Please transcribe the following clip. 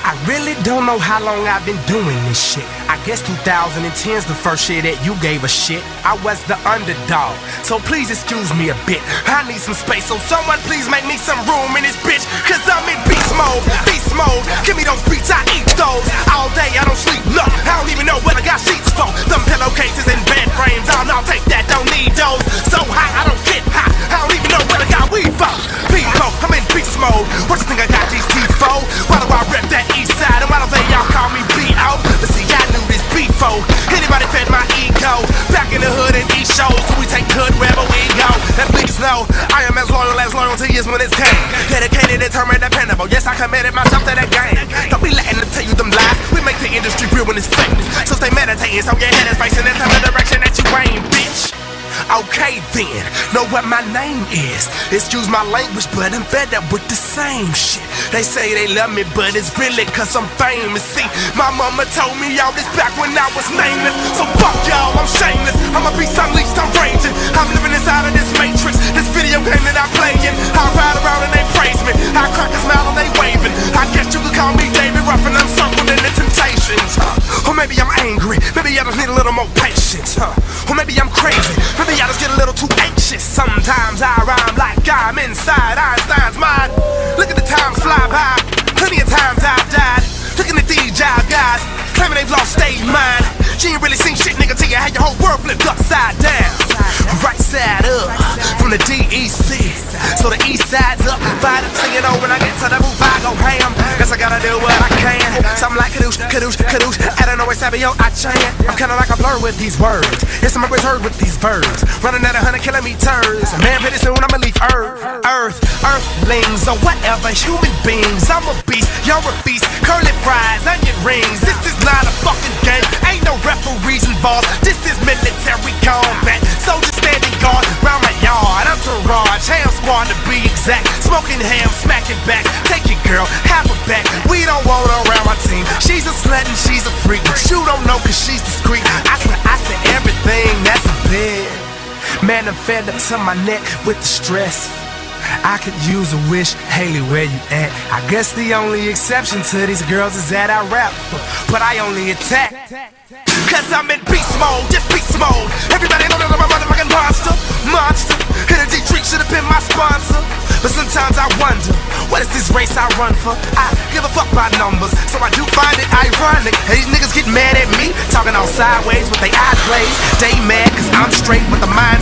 I really don't know how long I've been doing this shit. I guess 2010's the first year that you gave a shit. I was the underdog, so please excuse me a bit. I need some space, so someone please make me some room in this bitch. Cause I'm in beast mode, beast mode. Give me those beats, I eat those. All day I don't sleep, no, I don't even know what I got sheets for. Them pillowcases and bed frames, I'll take that, don't need those. So high, I don't get high, I don't even know what I got weed for. People, I'm in beast mode. What you think I got these teeth for? Why do I rep that east side? And why don't they y'all call me B.O.? But see, I knew this before. Anybody fed my ego? Back in the hood and these shows, so we take hood wherever we go. And please know, I am as loyalty is when it's came. Dedicated, determined, dependable. Yes, I committed myself to that game. Don't be letting them tell you them lies. We make the industry real when it's famous. So stay meditating, so your head is facing in the direction that you aim, bitch. Okay then, know what my name is. Excuse my language, but I'm fed up with the same shit. They say they love me, but it's really cause I'm famous. See, my mama told me all this back when I was nameless. So fuck y'all, I'm shameless. I'm a beast unleashed, I'm raging. I'm living inside of this matrix, this video game that I'm playing. I ride around and they praise me, I crack a smile and they waving. I guess you could call me David Ruff and I'm circled in the temptations. Or maybe I'm angry, maybe I just need a little more patience. Or maybe I'm crazy, maybe I just get a little too anxious. Sometimes I rhyme like I'm inside Einstein's mind. Look at the time fly by, plenty of times I've died. Looking at these job guys, claiming they've lost state mind. She ain't really seen shit, nigga, till you had your whole world flipped upside down. Right side up, from the DEC. So the east side's up, fight up, sing it over when I get to the booth, I go ham. Guess I gotta do what I can. Something like kadoosh, kadoosh, kadoosh. I don't know where Cebrián, I chant. I'm kinda like a blur with these words. Yes, I'm a return with these verbs. Running at 100 kilometers. Man, pretty soon I'ma leave Earthlings or whatever, human beings. I'm a beast, you're a beast. Curly fries, onion rings. This is not a fucking game. Ain't no referees involved. This is military combat. Soldiers standing guard round my yard. Entourage, ham squad to be exact. Smoking ham, smacking back. Take your girl, have her back. We don't want her around my team. She's a slut and she's a freak. But you don't know cause she's discreet. I said everything that's a bed. Man, I'm fed up to my neck with the stress. I could use a wish, Haley, where you at? I guess the only exception to these girls is that I rap, but I only attack. Cause I'm in beast mode, just beast mode. Everybody know that I'm a motherfucking monster. Energy Drink should have been my sponsor. But sometimes I wonder, what is this race I run for? I give a fuck about numbers, so I do find it ironic. These niggas get mad at me, talking all sideways with their eyes glazed. They mad cause I'm straight with the mind